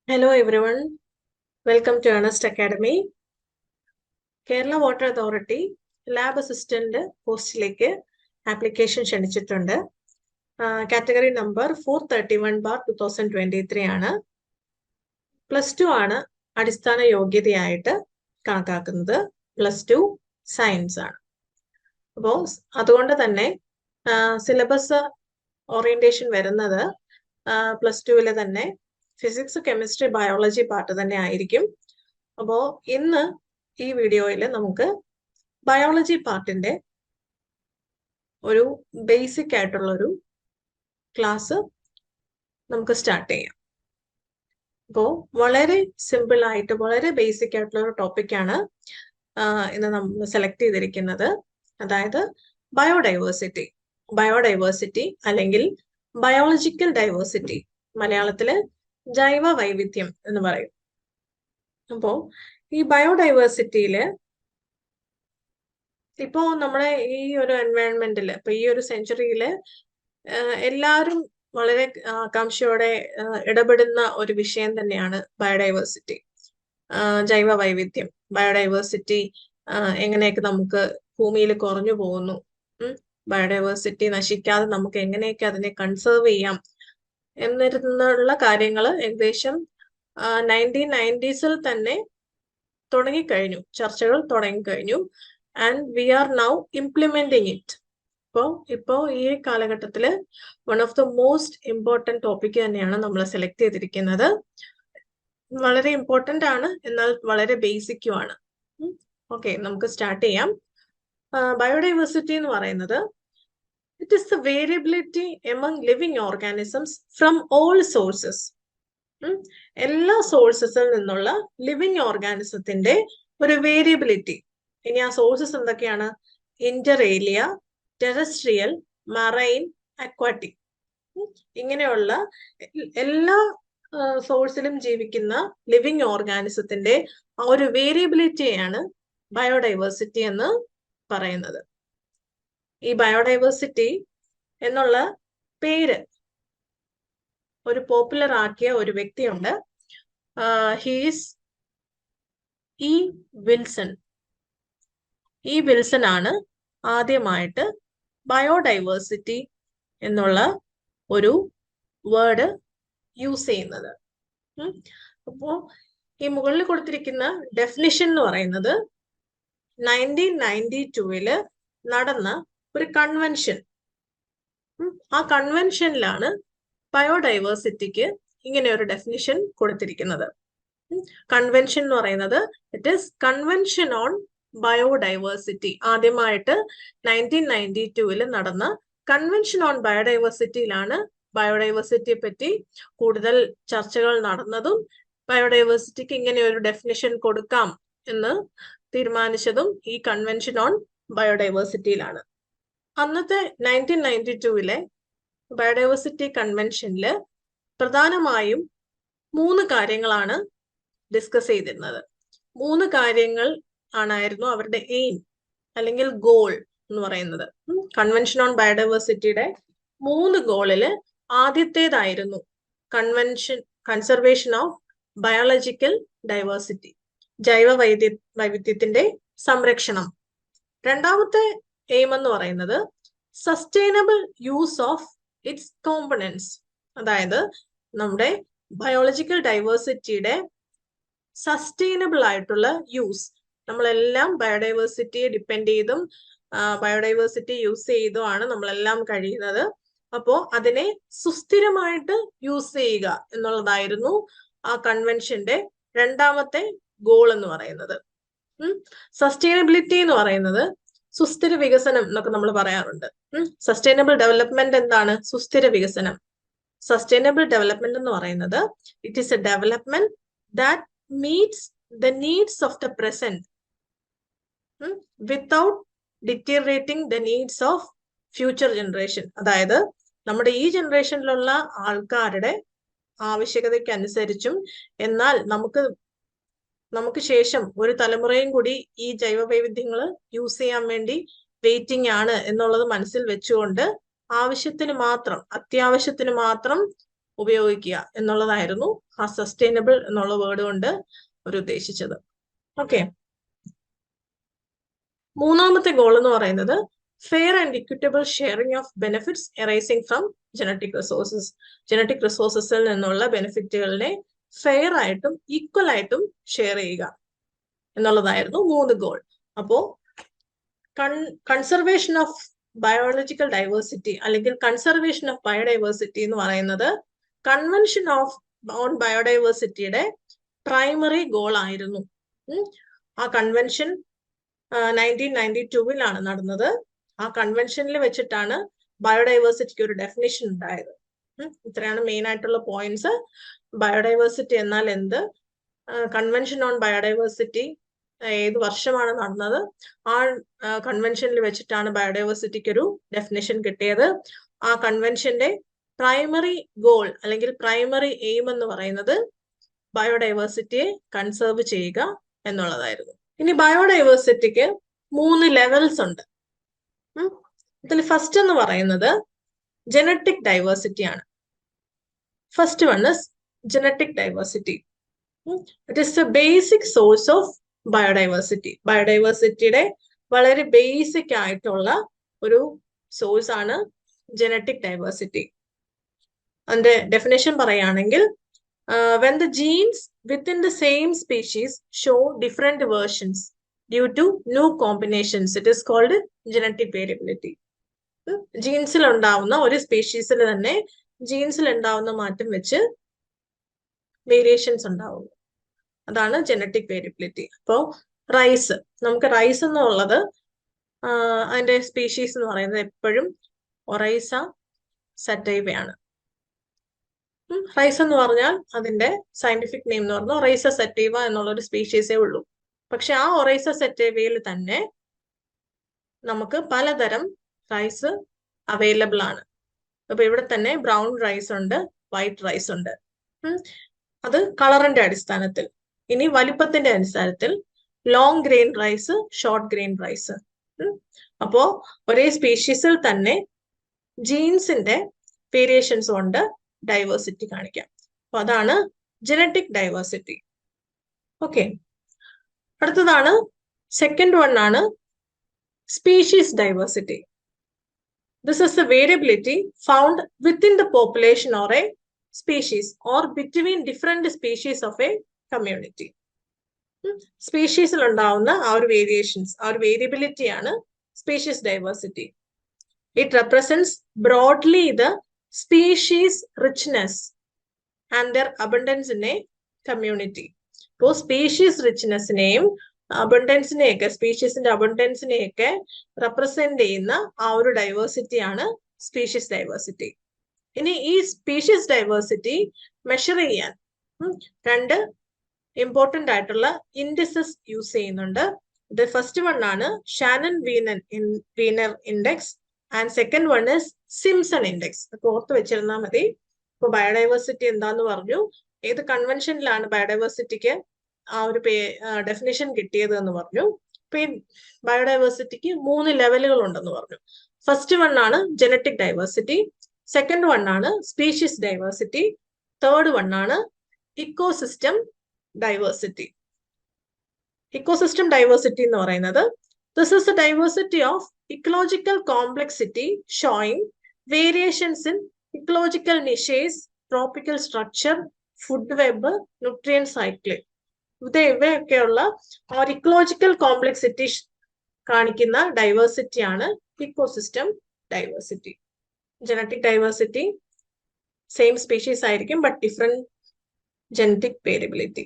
Hello everyone, welcome to Ernest Academy. Kerala Water Authority Lab Assistant പോസ്റ്റിലേക്ക് application ക്ഷണിച്ചിട്ടുണ്ട്. Category number 431/2023 ആണ്. +2 ആണ് അടിസ്ഥാന യോഗ്യതയായിട്ട് കണക്കാക്കുന്നത്. +2 സയൻസ് ആണ്. അപ്പോൾ അതുകൊണ്ട് തന്നെ സിലബസ് ഓറിയന്റേഷൻ വരുന്നത് +2 തന്നെ ഫിസിക്സ്, കെമിസ്ട്രി, ബയോളജി പാർട്ട് തന്നെ ആയിരിക്കും. അപ്പോൾ ഇന്ന് ഈ വീഡിയോയിൽ നമുക്ക് ബയോളജി പാർട്ടിന്റെ ഒരു ബേസിക് ആയിട്ടുള്ള ഒരു ക്ലാസ് നമുക്ക് സ്റ്റാർട്ട് ചെയ്യാം. അപ്പോൾ വളരെ സിമ്പിൾ ആയിട്ട് വളരെ ബേസിക് ആയിട്ടുള്ള ഒരു ടോപ്പിക്കാണ് ഇന്ന് നമ്മൾ സെലക്ട് ചെയ്തിരിക്കുന്നത്. അതായത് ബയോഡൈവേഴ്സിറ്റി അല്ലെങ്കിൽ ബയോളജിക്കൽ ഡൈവേഴ്സിറ്റി, മലയാളത്തില് ജൈവ വൈവിധ്യം എന്ന് പറയും. അപ്പോ ഈ ബയോഡൈവേഴ്സിറ്റിയില് ഇപ്പോ നമ്മുടെ ഈ ഒരു എൻവയോൺമെന്റില് ഇപ്പൊ ഈ ഒരു സെഞ്ചുറിയില് എല്ലാവരും വളരെ ആകാംക്ഷയോടെ ഇടപെടുന്ന ഒരു വിഷയം തന്നെയാണ് ബയോഡൈവേഴ്സിറ്റി, ജൈവ വൈവിധ്യം. ബയോഡൈവേഴ്സിറ്റി എങ്ങനെയൊക്കെ നമുക്ക് ഭൂമിയിൽ കുറഞ്ഞു പോകുന്നു, ബയോഡൈവേഴ്സിറ്റി നശിക്കാതെ നമുക്ക് എങ്ങനെയൊക്കെ അതിനെ കൺസേർവ് ചെയ്യാം എന്നിരുന്നുള്ള കാര്യങ്ങൾ ഏകദേശം 1990s തന്നെ തുടങ്ങിക്കഴിഞ്ഞു, ചർച്ചകൾ തുടങ്ങിക്കഴിഞ്ഞു. And we are now implementing it. ഇപ്പോ ഈ കാലഘട്ടത്തില് one of the most important topic തന്നെയാണ് നമ്മൾ സെലക്ട് ചെയ്തിരിക്കുന്നത്. വളരെ ഇമ്പോർട്ടൻ്റ് ആണ്, എന്നാൽ വളരെ ബേസിക്കും ആണ്. ഓക്കെ, നമുക്ക് സ്റ്റാർട്ട് ചെയ്യാം. ബയോഡൈവേഴ്സിറ്റി എന്ന് പറയുന്നത് it is the variability among living organisms from all sources. എല്ലാ സോഴ്സസിൽ നിന്നുള്ള ലിവിങ് ഓർഗാനിസത്തിന്റെ ഒരു വേരിയബിലിറ്റി. ഇനി ആ സോഴ്സസ് എന്തൊക്കെയാണ്? ഇന്റർഏലിയ, ടെറസ്ട്രിയൽ, മറൈൻ, അക്വാറ്റിക്. ഇങ്ങനെയുള്ള എല്ലാ സോഴ്സിലും ജീവിക്കുന്ന ലിവിങ് ഓർഗാനിസത്തിന്റെ ആ ഒരു വേരിയബിലിറ്റിയാണ് ബയോഡൈവേഴ്സിറ്റി എന്ന് പറയുന്നത്. ഈ ബയോഡൈവേഴ്സിറ്റി എന്നുള്ള പേര് ഒരു പോപ്പുലർ ആക്കിയ ഒരു വ്യക്തിയുണ്ട്. ഹീസ് വിൽസൺ ആണ് ആദ്യമായിട്ട് ബയോഡൈവേഴ്സിറ്റി എന്നുള്ള ഒരു വേർഡ് യൂസ് ചെയ്യുന്നത്. അപ്പോ ഈ മുകളിൽ കൊടുത്തിരിക്കുന്ന ഡെഫിനിഷൻ എന്ന് പറയുന്നത് 1992 നടന്ന ഒരു കൺവെൻഷൻ. ആ കൺവെൻഷനിലാണ് ബയോഡൈവേഴ്സിറ്റിക്ക് ഇങ്ങനെ ഒരു ഡെഫിനിഷൻ കൊടുത്തിരിക്കുന്നത്. കൺവെൻഷൻ എന്ന് പറയുന്നത് it is convention on biodiversity. ആദ്യമായിട്ട് 1992 നടന്ന കൺവെൻഷൻ ഓൺ ബയോഡൈവേഴ്സിറ്റിയിലാണ് ബയോഡൈവേഴ്സിറ്റിയെ പറ്റി കൂടുതൽ ചർച്ചകൾ നടന്നതും ബയോഡൈവേഴ്സിറ്റിക്ക് ഇങ്ങനെ ഒരു ഡെഫിനിഷൻ കൊടുക്കാം എന്ന് തീരുമാനിച്ചതും ഈ കൺവെൻഷൻ ഓൺ ബയോഡൈവേഴ്സിറ്റിയിലാണ്. അന്നത്തെ 1992 ബയോഡൈവേഴ്സിറ്റി കൺവെൻഷനില് പ്രധാനമായും 3 കാര്യങ്ങളാണ് ഡിസ്കസ് ചെയ്തിരുന്നത്. 3 കാര്യങ്ങൾ ആണായിരുന്നു അവരുടെ എയിം അല്ലെങ്കിൽ ഗോൾ എന്ന് പറയുന്നത്. കൺവെൻഷൻ ഓൺ ബയോഡൈവേഴ്സിറ്റിയുടെ 3 ഗോളില് ആദ്യത്തേതായിരുന്നു കൺസർവേഷൻ ഓഫ് ബയോളജിക്കൽ ഡൈവേഴ്സിറ്റി, ജൈവ വൈവിധ്യത്തിന്റെ സംരക്ഷണം. രണ്ടാമത്തെ എയിം എന്ന് പറയുന്നത് sustainable use of its components, അതായത് നമ്മുടെ ബയോളജിക്കൽ ഡൈവേഴ്സിറ്റിയുടെ സസ്റ്റൈനബിൾ ആയിട്ടുള്ള യൂസ്. നമ്മളെല്ലാം ബയോഡൈവേഴ്സിറ്റിയെ ഡിപ്പെൻഡ് ചെയ്തും ബയോഡൈവേഴ്സിറ്റി യൂസ് ചെയ്തുമാണ് നമ്മളെല്ലാം കഴിയുന്നത്. അപ്പോ അതിനെ സുസ്ഥിരമായിട്ട് യൂസ് ചെയ്യുക എന്നുള്ളതായിരുന്നു ആ കൺവെൻഷന്റെ രണ്ടാമത്തെ ഗോൾ എന്ന് പറയുന്നത്. സസ്റ്റൈനബിലിറ്റി എന്ന് പറയുന്നത് സുസ്ഥിര വികസനം എന്നൊക്കെ നമ്മൾ പറയാറുണ്ട്. സസ്റ്റൈനബിൾ ഡെവലപ്മെന്റ് എന്താണ്? സുസ്ഥിര വികസനം. സസ്റ്റൈനബിൾ ഡെവലപ്മെന്റ് എന്ന് പറയുന്നത് it is a development that meets the needs of the present without deteriorating the needs of future generation. അതായത് നമ്മുടെ ഈ ജനറേഷനിലുള്ള ആൾക്കാരുടെ ആവശ്യകതയ്ക്കനുസരിച്ചും എന്നാൽ നമുക്ക് ശേഷം ഒരു തലമുറയും കൂടി ഈ ജൈവ വൈവിധ്യങ്ങൾ യൂസ് ചെയ്യാൻ വേണ്ടി വെയിറ്റിംഗ് ആണ് എന്നുള്ളത് മനസ്സിൽ വെച്ചുകൊണ്ട് അത്യാവശ്യത്തിന് മാത്രം ഉപയോഗിക്കുക എന്നുള്ളതായിരുന്നു ആ സസ്റ്റൈനബിൾ എന്നുള്ള വേർഡ് കൊണ്ട് അവർ ഉദ്ദേശിച്ചത്. ഓക്കെ, മൂന്നാമത്തെ ഗോൾ എന്ന് പറയുന്നത് fair and equitable sharing of benefits arising from genetic resources. Genetic റിസോഴ്സസിൽ നിന്നുള്ള ബെനിഫിറ്റുകളെ ഫെയർ ആയിട്ടും ഈക്വൽ ആയിട്ടും ഷെയർ ചെയ്യുക എന്നുള്ളതായിരുന്നു 3 ഗോൾ. അപ്പോ കൺസർവേഷൻ ഓഫ് ബയോളജിക്കൽ ഡൈവേഴ്സിറ്റി അല്ലെങ്കിൽ കൺസർവേഷൻ ഓഫ് ബയോഡൈവേഴ്സിറ്റി എന്ന് പറയുന്നത് കൺവെൻഷൻ ഓൺ ബയോഡൈവേഴ്സിറ്റിയുടെ പ്രൈമറി ഗോൾ ആയിരുന്നു. ആ കൺവെൻഷൻ 1992 നടന്നത്. ആ കൺവെൻഷനിൽ വെച്ചിട്ടാണ് ബയോഡൈവേഴ്സിറ്റിക്ക് ഒരു ഡെഫിനിഷൻ ഉണ്ടായത്. ഇത്രയാണ് മെയിൻ ആയിട്ടുള്ള പോയിന്റ്സ്. ബയോഡൈവേഴ്സിറ്റി എന്നാൽ എന്ത്, കൺവെൻഷൻ ഓൺ ബയോഡൈവേഴ്സിറ്റി ഏത് വർഷമാണ് നടന്നത്, ആ കൺവെൻഷനിൽ വെച്ചിട്ടാണ് ബയോഡൈവേഴ്സിറ്റിക്ക് ഒരു ഡെഫിനിഷൻ കിട്ടിയത്. ആ കൺവെൻഷന്റെ പ്രൈമറി ഗോൾ അല്ലെങ്കിൽ പ്രൈമറി എയിം എന്ന് പറയുന്നത് ബയോഡൈവേഴ്സിറ്റിയെ കൺസേർവ് ചെയ്യുക എന്നുള്ളതായിരുന്നു. ഇനി ബയോഡൈവേഴ്സിറ്റിക്ക് 3 ലെവൽസ് ഉണ്ട്. ഇതിൽ ഫസ്റ്റ് എന്ന് പറയുന്നത് ജനറ്റിക് ഡൈവേഴ്സിറ്റി ആണ്. First one is genetic diversity. It is a basic source of biodiversity. ബയോഡൈവേഴ്സിറ്റിയുടെ വളരെ ബേസിക് ആയിട്ടുള്ള ഒരു സോഴ്സ് ആണ് ജനറ്റിക് ഡൈവേഴ്സിറ്റി. അതിന്റെ ഡെഫിനേഷൻ പറയുകയാണെങ്കിൽ when the genes within the same species show different versions due to new combinations, it is called genetic variability. ജീൻസിൽ ഉണ്ടാവുന്ന ഒരു സ്പീഷീസിൽ തന്നെ ജീൻസിൽ ഉണ്ടാവുന്ന മാറ്റം വെച്ച് വേരിയേഷൻസ് ഉണ്ടാവുന്നു, അതാണ് ജനറ്റിക് വേരിയബിലിറ്റി. അപ്പോൾ റൈസ്, നമുക്ക് റൈസ് എന്നുള്ളത് അതിന്റെ സ്പീഷീസ് എന്ന് പറയുന്നത് എപ്പോഴും ഒറൈസ സറ്റൈവയാണ്. റൈസ് എന്ന് പറഞ്ഞാൽ അതിന്റെ സയന്റിഫിക് നെയിം എന്ന് പറഞ്ഞാൽ ഒറൈസ സറ്റൈവ എന്നുള്ള ഒരു സ്പീഷീസേ ഉള്ളൂ. പക്ഷെ ആ ഒറൈസ സറ്റൈവയിൽ തന്നെ നമുക്ക് പലതരം റൈസ് അവൈലബിൾ ആണ്. അപ്പൊ ഇവിടെ തന്നെ ബ്രൗൺ റൈസ് ഉണ്ട്, വൈറ്റ് റൈസ് ഉണ്ട്. അത് കളറിന്റെ അടിസ്ഥാനത്തിൽ. ഇനി വലിപ്പത്തിന്റെ അടിസ്ഥാനത്തിൽ long grain rice, short grain rice. അപ്പോ ഒരേ സ്പീഷീസിൽ തന്നെ ജീൻസിന്റെ വേരിയേഷൻസ് കൊണ്ട് ഡൈവേഴ്സിറ്റി കാണിക്കാം. അപ്പൊ അതാണ് ജനറ്റിക് ഡൈവേഴ്സിറ്റി. ഓക്കെ, അടുത്തതാണ് സെക്കൻഡ് വൺ ആണ് species diversity. This is a variability found within the population or a species or between different species of a community. സ്പീഷീസിൽ ഉണ്ടാവുന്ന ആ ഒരു വേരിയേഷൻസ്, ആ ഒരു വേരിയബിലിറ്റിയാണ് species diversity. It represents broadly the species richness and their abundance in a community. അപ്പോൾ species റിച്ച്നെസ്സിനെയും അബണ്ടൻസിനെയൊക്കെ, സ്പീഷീസിന്റെ അബണ്ടൻസിനെയൊക്കെ റെപ്രസെന്റ് ചെയ്യുന്ന ആ ഒരു ഡൈവേഴ്സിറ്റിയാണ് സ്പീഷീസ് ഡൈവേഴ്സിറ്റി. ഇനി ഈ സ്പീഷീസ് ഡൈവേഴ്സിറ്റി മെഷർ ചെയ്യാൻ 2 ഇമ്പോർട്ടന്റ് ആയിട്ടുള്ള ഇൻഡിസസ് യൂസ് ചെയ്യുന്നുണ്ട്. ഇത് ഫസ്റ്റ് വൺ ആണ് Shannon Wiener index and second one is Simpson index. ഓർത്ത് വെച്ചിരുന്നാൽ മതി. ഇപ്പൊ ബയോഡൈവേഴ്സിറ്റി എന്താന്ന് പറഞ്ഞു, ഏത് കൺവെൻഷനിലാണ് ബയോഡൈവേഴ്സിറ്റിക്ക് ആ ഒരു ഡെഫിനിഷൻ കിട്ടിയത് എന്ന് പറഞ്ഞു. ഇപ്പൊ ഈ ബയോഡൈവേഴ്സിറ്റിക്ക് 3 ലെവലുകൾ ഉണ്ടെന്ന് പറഞ്ഞു. ഫസ്റ്റ് വൺ ആണ് ജനറ്റിക് ഡൈവേഴ്സിറ്റി, സെക്കൻഡ് വൺ ആണ് സ്പീഷീസ് ഡൈവേഴ്സിറ്റി, തേർഡ് വൺ ആണ് ഇക്കോസിസ്റ്റം ഡൈവേഴ്സിറ്റി. ഇക്കോസിസ്റ്റം ഡൈവേഴ്സിറ്റി എന്ന് പറയുന്നത് this is a diversity of ecological complexity showing variations in ecological niches, tropical structure, food web, nutrient cycle. ഇവയൊക്കെയുള്ള ആ ecological complexity കാണിക്കുന്ന diversity ആണ് ecosystem diversity. Genetic diversity same species ആയിരിക്കും, but different genetic variability.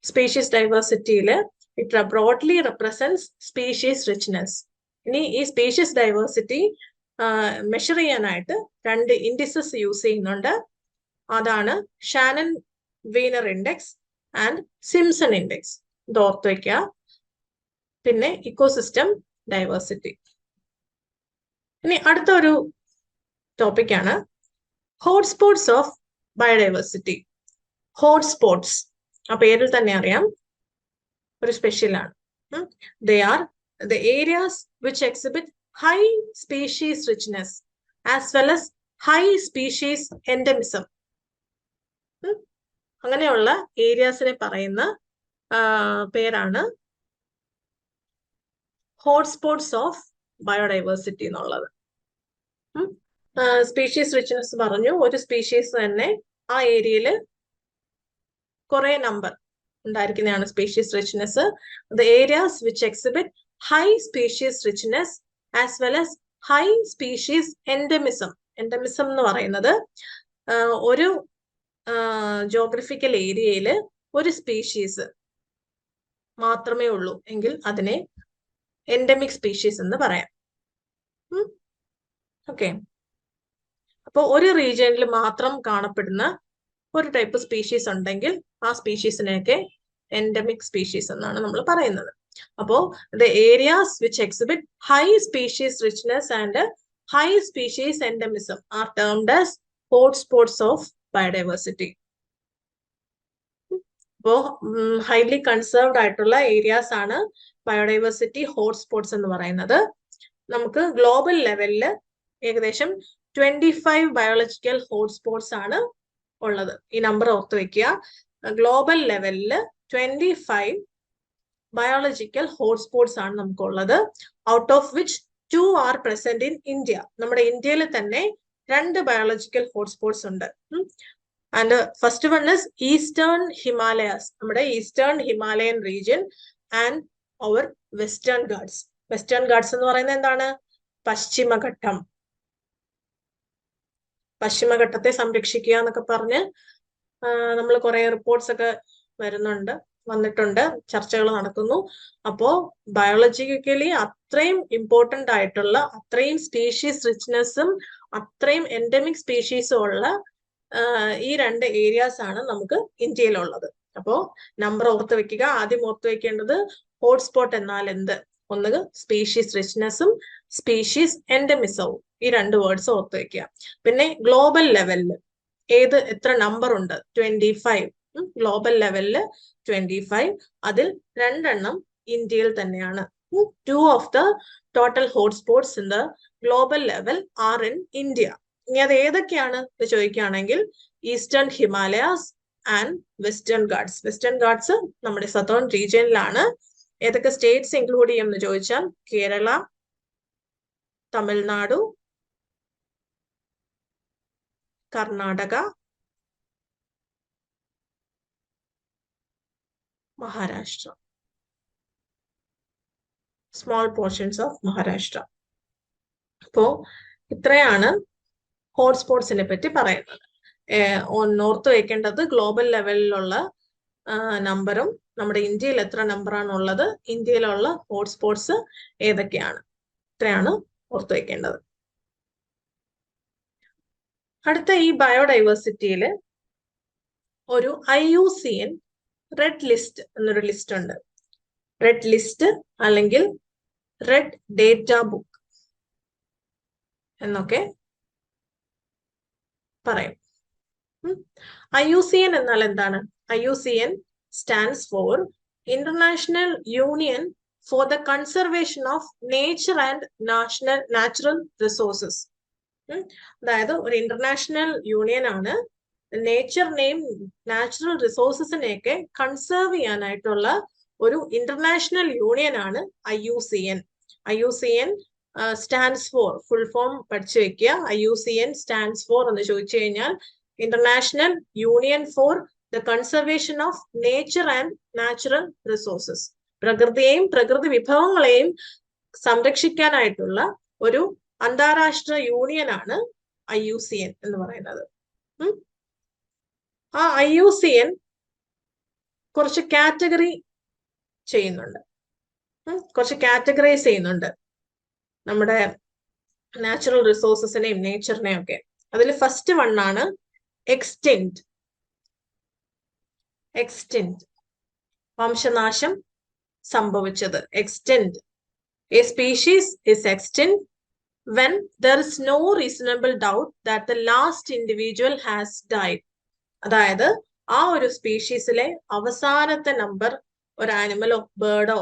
Species ഡൈവേഴ്സിറ്റിയില് it broadly represents species richness. ഇനി ഈ species diversity measure ചെയ്യാനായിട്ട് 2 indices use ചെയ്യുന്നുണ്ട്. അതാണ് Shannon Wiener index and Simpson index. ഇത് ഓർത്ത് വയ്ക്കുക. പിന്നെ ഇക്കോസിസ്റ്റം ഡൈവേഴ്സിറ്റി. ഇനി അടുത്ത ഒരു ടോപ്പിക്കാണ് ഹോട്ട്സ്പോട്ട്സ് ഓഫ് ബയോഡൈവേഴ്സിറ്റി. ഹോട്ട്സ്പോട്ട്സ് ആ പേരിൽ തന്നെ അറിയാം, ഒരു സ്പെഷ്യൽ ആണ്. They are the areas which exhibit high species richness as well as high species എൻഡമിസം. അങ്ങനെയുള്ള ഏരിയാസിനെ പറയുന്ന പേരാണ് ഹോട്ട്സ്പോട്ട്സ് ഓഫ് ബയോഡൈവേഴ്സിറ്റി എന്നുള്ളത്. സ്പീഷീസ് റിച്ച്നെസ് പറഞ്ഞു. ഒരു സ്പീഷീസ് തന്നെ ആ ഏരിയയിൽ കുറെ നമ്പർ ഉണ്ടായിരിക്കുന്നതാണ് species richness. The areas which exhibit high species richness as well as high species എൻഡമിസം. എൻഡമിസം എന്ന് പറയുന്നത് ഒരു ജോഗ്രഫിക്കൽ ഏരിയയിൽ ഒരു സ്പീഷീസ് മാത്രമേ ഉള്ളൂ എങ്കിൽ അതിനെ എൻഡമിക് സ്പീഷീസ് എന്ന് പറയാം. ഓക്കെ, അപ്പോൾ ഒരു റീജിയനിൽ മാത്രം കാണപ്പെടുന്ന ഒരു ടൈപ്പ് സ്പീഷീസ് ഉണ്ടെങ്കിൽ ആ സ്പീഷീസിനെയൊക്കെ എൻഡമിക് സ്പീഷീസ് എന്നാണ് നമ്മൾ പറയുന്നത്. അപ്പോ the areas which exhibit high species richness and high species endemism are termed as hotspots of biodiversity. അപ്പോ ഹൈലി കൺസേർവ്ഡ് ആയിട്ടുള്ള ഏരിയാസ് ആണ് ബയോഡൈവേഴ്സിറ്റി ഹോട്ട്സ്പോട്ട്സ് എന്ന് പറയുന്നത്. നമുക്ക് ഗ്ലോബൽ ലെവലിൽ ഏകദേശം 25 ബയോളജിക്കൽ ഹോട്ട്സ്പോട്ട്സ് ആണ് ഉള്ളത്. ഈ നമ്പർ ഓർത്ത് വെക്കുക. ഗ്ലോബൽ ലെവലിൽ 25 ബയോളജിക്കൽ ഹോട്ട്സ്പോട്ട്സ് ആണ് നമുക്കുള്ളത്. Out of which 2 are present in India. നമ്മുടെ ഇന്ത്യയിൽ തന്നെ 2 ബയോളജിക്കൽ ഹോട്ട്സ്പോട്ട്സ് ഉണ്ട്. And first one is eastern Himalayas, നമ്മുടെ eastern Himalayan region and our western Ghats. Western Ghats എന്ന് പറയുന്നത് എന്താണ്? പശ്ചിമഘട്ടം. പശ്ചിമഘട്ടത്തെ സംരക്ഷിക്കുക എന്നൊക്കെ പറഞ്ഞ് നമ്മൾ കുറെ റിപ്പോർട്ട്സ് ഒക്കെ വന്നിട്ടുണ്ട്, ചർച്ചകൾ നടക്കുന്നു. അപ്പോ ബയോളജിക്കലി അത്രയും ഇമ്പോർട്ടന്റ് ആയിട്ടുള്ള, അത്രയും സ്പീഷീസ് റിച്ച്നെസ്സും അത്രയും എൻഡമിക് സ്പീഷീസും ഉള്ള ഈ 2 ഏരിയാസ് ആണ് നമുക്ക് ഇന്ത്യയിലുള്ളത്. അപ്പോ നമ്പർ ഓർത്ത് വെക്കുക. ആദ്യം ഓർത്ത് വെക്കേണ്ടത് ഹോട്ട്സ്പോട്ട് എന്നാൽ എന്ത്, ഒന്ന് സ്പീഷീസ് റിച്ച്നെസ്സും സ്പീഷീസ് എൻഡമിസവും, ഈ 2 വേർഡ്സ് ഓർത്ത് വെക്കുക. പിന്നെ ഗ്ലോബൽ ലെവലിൽ എത്ര നമ്പർ ഉണ്ട്? 25. ഗ്ലോബൽ ലെവലിൽ 25. അതിൽ 2 എണ്ണം ഇന്ത്യയിൽ തന്നെയാണ്. 2 of the total hotspots in the global level are in India. ഇനി അത് ഏതൊക്കെയാണ് എന്ന് ചോദിക്കുകയാണെങ്കിൽ eastern Himalayas and western Ghats. Western Ghats നമ്മുടെ സതേൺ റീജിയനിലാണ്. ഏതൊക്കെ സ്റ്റേറ്റ്സ് ഇൻക്ലൂഡ് ചെയ്യുമെന്ന് ചോദിച്ചാൽ Kerala, Tamil Nadu, Karnataka, Maharashtra. Small portions of Maharashtra. അപ്പോ ഇത്രയാണ് ഹോട്ട്സ്പോട്ട്സിനെ പറ്റി പറയുന്നത്. ഓർത്ത് വെക്കേണ്ടത് ഗ്ലോബൽ ലെവലിലുള്ള നമ്പറും നമ്മുടെ ഇന്ത്യയിൽ എത്ര നമ്പറാണുള്ളത്, ഇന്ത്യയിലുള്ള ഹോട്ട്സ്പോട്ട്സ് ഏതൊക്കെയാണ്, ഇത്രയാണ് ഓർത്ത് വെക്കേണ്ടത്. അടുത്ത ഈ ബയോഡൈവേഴ്സിറ്റിയിൽ ഒരു IUCN റെഡ് ലിസ്റ്റ് എന്നൊരു ലിസ്റ്റ് ഉണ്ട്. റെഡ് ലിസ്റ്റ് അല്ലെങ്കിൽ റെഡ് ഡേറ്റ ബുക്ക് എന്നൊക്കെ പറയും. IUCN എന്നാൽ എന്താണ്? IUCN stands for international union for the conservation of nature and natural resources. അതായത് ഒരു ഇന്റർനാഷണൽ യൂണിയൻ ആണ്. നേച്ചറിനെയും നാച്ചുറൽ റിസോഴ്സസിനെയൊക്കെ കൺസേർവ് ചെയ്യാനായിട്ടുള്ള ഒരു ഇന്റർനാഷണൽ യൂണിയൻ ആണ് IUCN. IUCN stands for, full form പഠിച്ചു വെക്കുക. IUCN സ്റ്റാൻഡ്സ് ഫോർ എന്ന് ചോദിച്ചു കഴിഞ്ഞാൽ international union for the conservation of nature and natural resources. പ്രകൃതിയെയും പ്രകൃതി വിഭവങ്ങളെയും സംരക്ഷിക്കാനായിട്ടുള്ള ഒരു അന്താരാഷ്ട്ര യൂണിയൻ ആണ് IUCN എന്ന് പറയുന്നത്. ആ IUCN കുറച്ച് കാറ്റഗറി ചെയ്യുന്നുണ്ട്, കുറച്ച് കാറ്റഗറൈസ് ചെയ്യുന്നുണ്ട് നമ്മുടെ നാച്ചുറൽ റിസോഴ്സസിനെയും നേച്ചറിനെയും ഒക്കെ. അതിൽ ഫസ്റ്റ് വൺ ആണ് എക്സ്റ്റെന്റ്. വംശനാശം സംഭവിച്ചത്. Extent. A species is extent when there is no reasonable doubt that the last individual has died. അതായത് ആ ഒരു സ്പീഷീസിലെ അവസാനത്തെ നമ്പർ ഒരു ആനിമലോ ബേർഡോ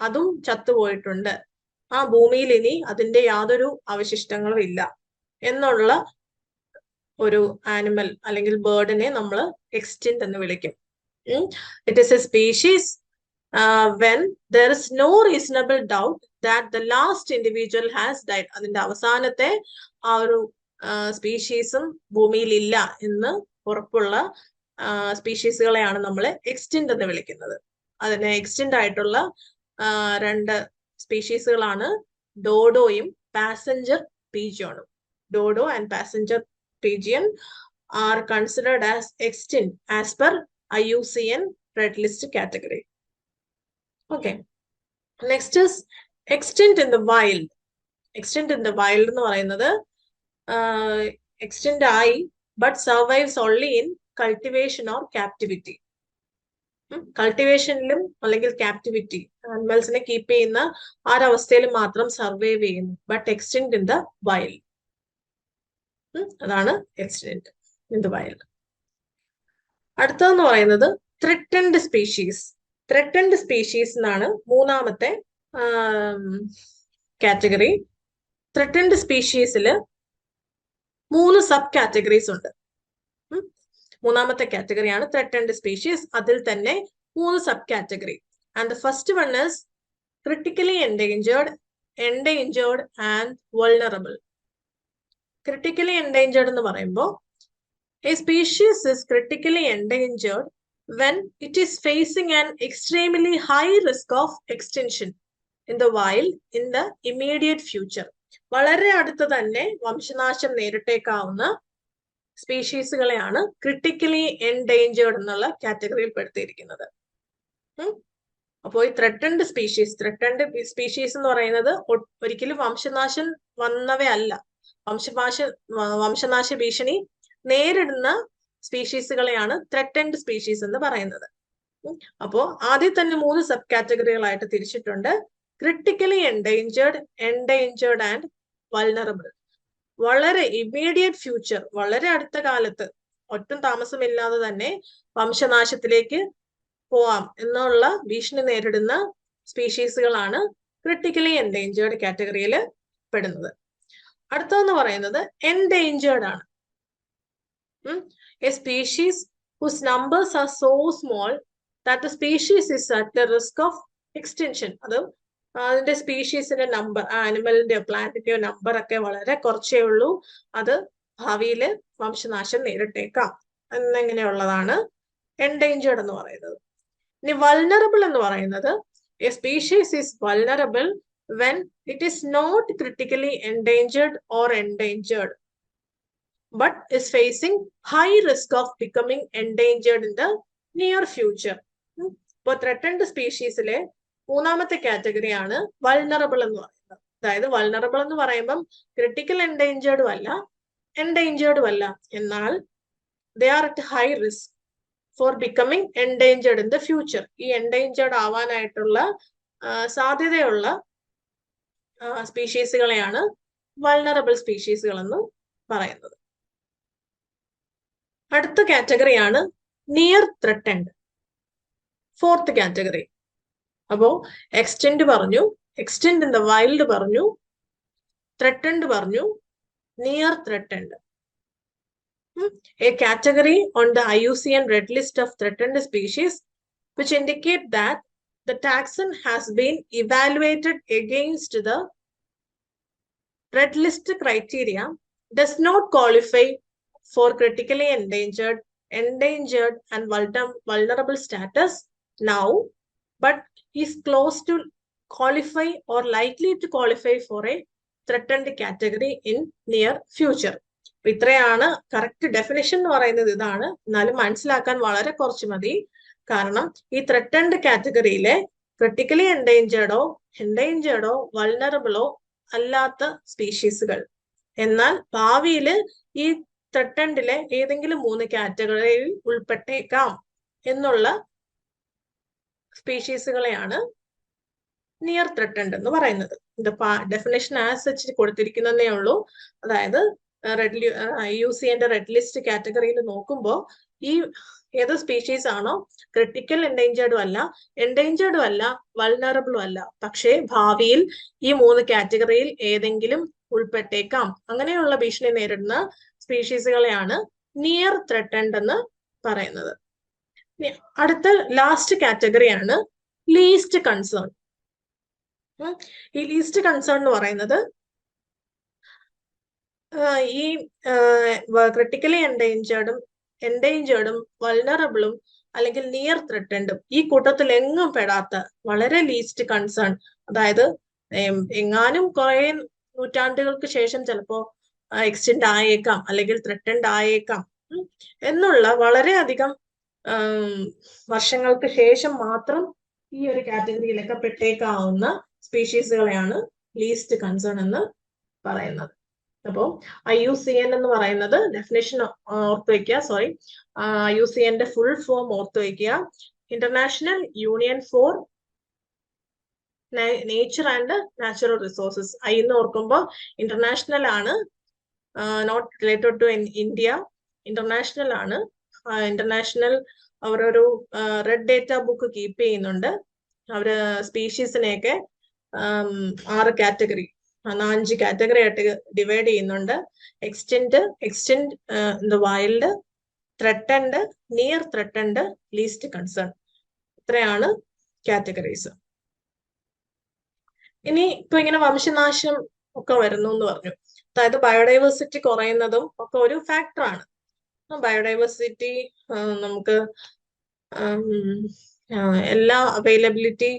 അതും ചത്തുപോയിട്ടുണ്ട്, ആ ഭൂമിയിൽ ഇനി അതിന്റെ യാതൊരു അവശിഷ്ടങ്ങളും ഇല്ല എന്നുള്ള ഒരു ആനിമൽ അല്ലെങ്കിൽ ബേർഡിനെ നമ്മൾ എക്സ്റ്റിൻറ്റ് എന്ന് വിളിക്കും. It is A species when there is no reasonable doubt that the last individual has died. അതിന്റെ അവസാനത്തെ ആ ഒരു സ്പീഷീസും ഭൂമിയിൽ ഇല്ല എന്ന് ഉറപ്പുള്ള സ്പീഷീസുകളെയാണ് നമ്മൾ എക്സ്റ്റിൻറ്റ് എന്ന് വിളിക്കുന്നത്. അതിന് എക്സ്റ്റിൻറ്റ് ആയിട്ടുള്ള രണ്ട് സ്പീഷീസുകളാണ് ഡോഡോയും passenger പീജിയോണും. Dodo and passenger pigeon are considered as extinct as per IUCN Red List category. Okay. Next is extinct in the wild. Extinct in the wild എന്ന് പറയുന്നത് extinct ആയി but survives only in cultivation or captivity. കൾട്ടിവേഷനിലും അല്ലെങ്കിൽ captivity, ആനിമൽസിനെ keep ചെയ്യുന്ന ആ ഒരു അവസ്ഥയിൽ മാത്രം survive ചെയ്യുന്നു. ബട്ട് എക്സ്റ്റിൻക്റ്റ് ഇൻ ദ വൈൽഡ്, അതാണ് എക്സ്റ്റിൻക്റ്റ് ഇൻ ദ വൈൽഡ്. അടുത്തതെന്ന് പറയുന്നത് ത്രെറ്റൻഡ് സ്പീഷീസ്. ത്രെറ്റൻഡ് സ്പീഷീസ് എന്നാണ് മൂന്നാമത്തെ കാറ്റഗറി. ത്രെറ്റൻഡ് സ്പീഷീസിൽ 3 സബ് കാറ്റഗറീസ് ഉണ്ട്. മൂന്നാമത്തെ കാറ്റഗറിയാണ് ത്രെറ്റൻഡ് സ്പീഷീസ്. അതിൽ തന്നെ 3 sub category. And the first one is critically endangered, endangered and vulnerable. Critically endangered എന്ന് പറയുമ്പോൾ A species is critically endangered when it is facing an extremely high risk of extinction in the wild in the immediate future. വളരെ അടുത്ത് തന്നെ വംശനാശം നേരിട്ടേക്കാവുന്ന സ്പീഷീസുകളെയാണ് critically endangered എന്നുള്ള കാറ്റഗറിയിൽ പെടുത്തിയിരിക്കുന്നത്. അപ്പോൾ ഈ ത്രെറ്റൻഡ് സ്പീഷീസ് എന്ന് പറയുന്നത് ഒരിക്കലും വംശനാശം വന്നവയല്ല. വംശനാശ ഭീഷണി നേരിടുന്ന സ്പീഷീസുകളെയാണ് ത്രെറ്റൻഡ് സ്പീഷീസ് എന്ന് പറയുന്നത്. അപ്പോ ആദ്യം തന്നെ 3 സബ് കാറ്റഗറികളായിട്ട് തിരിച്ചിട്ടുണ്ട്. Critically endangered, endangered and vulnerable. വളരെ ഇമ്മീഡിയറ്റ് ഫ്യൂച്ചർ, വളരെ അടുത്ത കാലത്ത് ഒട്ടും താമസമില്ലാതെ തന്നെ വംശനാശത്തിലേക്ക് പോവാം എന്നുള്ള ഭീഷണി നേരിടുന്ന സ്പീഷീസുകളാണ് ക്രിട്ടിക്കലി എൻഡേഞ്ചേർഡ് കാറ്റഗറിയിൽ പെടുന്നത്. അടുത്തതെന്ന് പറയുന്നത് എൻഡേഞ്ചേർഡ് ആണ്. A species whose numbers are so small that the species is at the risk of extinction. അത് അതിന്റെ സ്പീഷീസിന്റെ നമ്പർ, ആനിമലിന്റെയോ പ്ലാന്റിന്റെയോ നമ്പർ ഒക്കെ വളരെ കുറച്ചേ ഉള്ളൂ, അത് ഭാവിയില് വംശനാശം നേരിട്ടേക്കാം എന്നിങ്ങനെയുള്ളതാണ് എൻഡേഞ്ചേർഡ് എന്ന് പറയുന്നത്. ഇനി വൾണറബിൾ എന്ന് പറയുന്നത് A species is vulnerable when it is not critically endangered or endangered but is facing high risk of becoming endangered in the near future. ഇപ്പോൾ ത്രെറ്റൻഡ് സ്പീഷീസിലെ മൂന്നാമത്തെ കാറ്റഗറിയാണ് വൾണറബിൾ എന്ന് പറയുന്നത്. അതായത് വൾണറബിൾ എന്ന് പറയുമ്പം ക്രിട്ടിക്കൽ എൻഡേഞ്ചേർഡും അല്ല, എൻഡേഞ്ചേർഡും അല്ല, എന്നാൽ they are at high risk for becoming endangered in the future. ഈ എൻഡേഞ്ചേർഡ് ആവാനായിട്ടുള്ള സാധ്യതയുള്ള സ്പീഷീസുകളെയാണ് വൾണറബിൾ സ്പീഷീസുകൾ എന്ന് പറയുന്നത്. അടുത്ത കാറ്റഗറിയാണ് നിയർ ത്രെറ്റൻഡ്, ഫോർത്ത് കാറ്റഗറി. അപ്പോ എക്സ്റ്റെൻഡ് പറഞ്ഞു, എക്സ്റ്റെൻഡ് ഇൻ ദ വൈൽഡ് പറഞ്ഞു, ത്രെറ്റൻഡ് പറഞ്ഞു, near threatened. A category on the IUCN Red List of threatened species which indicate that the taxon has been evaluated against the Red List criteria does not qualify for critically endangered, endangered and vulnerable status now, but is close to qualify or likely to qualify for a threatened category in near future. ഇത്രയാണ് correct definition എന്ന് പറയുന്നത് ഇതാണ്. എന്നാലും മനസ്സിലാക്കാൻ വളരെ കുറച്ച് മതി. കാരണം ഈ ത്രെറ്റൻഡ് കാറ്റഗറിയിലെ ക്രിട്ടിക്കലി എൻഡേഞ്ചേർഡോ എൻഡേഞ്ചേർഡോ വൾണറബിളോ അല്ലാത്ത സ്പീഷീസുകൾ, എന്നാൽ ഭാവിയിൽ ഈ ത്രെറ്റൻഡിലെ ഏതെങ്കിലും 3 കാറ്റഗറിയിൽ ഉൾപ്പെട്ടേക്കാം എന്നുള്ള സ്പീഷീസുകളെയാണ് നിയർ ത്രെറ്റൻഡ് എന്ന് പറയുന്നത്. ഇത് ഡെഫിനേഷൻ ആസ് സച്ച് കൊടുത്തിരിക്കുന്നതേ ഉള്ളൂ. അതായത് IUCN റെഡ് ലിസ്റ്റ് കാറ്റഗറിയിൽ നോക്കുമ്പോൾ ഈ ഏത് സ്പീഷീസ് ആണോ ക്രിട്ടിക്കൽ എൻഡേഞ്ചേർഡും അല്ല, എൻഡേഞ്ചേർഡും അല്ല, വൾണറബിളും അല്ല, പക്ഷേ ഭാവിയിൽ ഈ 3 കാറ്റഗറിയിൽ ഏതെങ്കിലും ഉൾപ്പെട്ടേക്കാം. അങ്ങനെയുള്ള ഭീഷണി നേരിടുന്ന സ്പീഷീസുകളെയാണ് നിയർ ത്രെട്ടൻഡ് എന്ന് പറയുന്നത്. അടുത്ത ലാസ്റ്റ് കാറ്റഗറിയാണ് ലീസ്റ്റ് കൺസേൺ. ഈ ലീസ്റ്റ് കൺസേൺ എന്ന് പറയുന്നത് ഈ ക്രിട്ടിക്കലി എൻഡേഞ്ചേർഡും വൾനറബിളും അല്ലെങ്കിൽ നിയർ ത്രെട്ടൻഡും ഈ കൂട്ടത്തിൽ എങ്ങും പെടാത്ത വളരെ ലീസ്റ്റ് കൺസേൺ, അതായത് എങ്ങാനും കുറെ നൂറ്റാണ്ടുകൾക്ക് ശേഷം ചിലപ്പോ എക്സ്റ്റെൻഡ് ആയേക്കാം അല്ലെങ്കിൽ ത്രെട്ടൻഡ് ആയേക്കാം എന്നുള്ള വളരെയധികം വർഷങ്ങൾക്ക് ശേഷം മാത്രം ഈ ഒരു കാറ്റഗറിയിലൊക്കെ പെട്ടേക്കാവുന്ന സ്പീഷീസുകളെയാണ് ലീസ്റ്റ് കൺസേൺ എന്ന് പറയുന്നത്. അപ്പോൾ IUCN എന്ന് പറയുന്നത് ഡെഫിനേഷൻ ഓർത്ത് വയ്ക്കുക. IUCNന്റെ ഫുൾ ഫോം ഓർത്ത് വയ്ക്കുക. International union for nature and natural resources. എന്ന് ഓർക്കുമ്പോൾ ഇന്റർനാഷണൽ ആണ്, not related to India. International ആണ്. ഇന്റർനാഷണൽ അവരൊരു റെഡ് ഡേറ്റ ബുക്ക് കീപ്പ് ചെയ്യുന്നുണ്ട്. അവര് സ്പീഷീസിനെയൊക്കെ 5 കാറ്റഗറി ആയിട്ട് ഡിവൈഡ് ചെയ്യുന്നുണ്ട്. Extinct in the wild, threatened, near threatened, least concern. ഇത്രയാണ് കാറ്റഗറീസ്. ഇനി ഇപ്പൊ ഇങ്ങനെ വംശനാശം ഒക്കെ വരുന്നു എന്ന് പറഞ്ഞു. അതായത് ബയോഡൈവേഴ്സിറ്റി കുറയുന്നതും ഒക്കെ ഒരു ഫാക്ടറാണ്. ബയോഡൈവേഴ്സിറ്റി നമുക്ക് എല്ലാ അവൈലബിലിറ്റി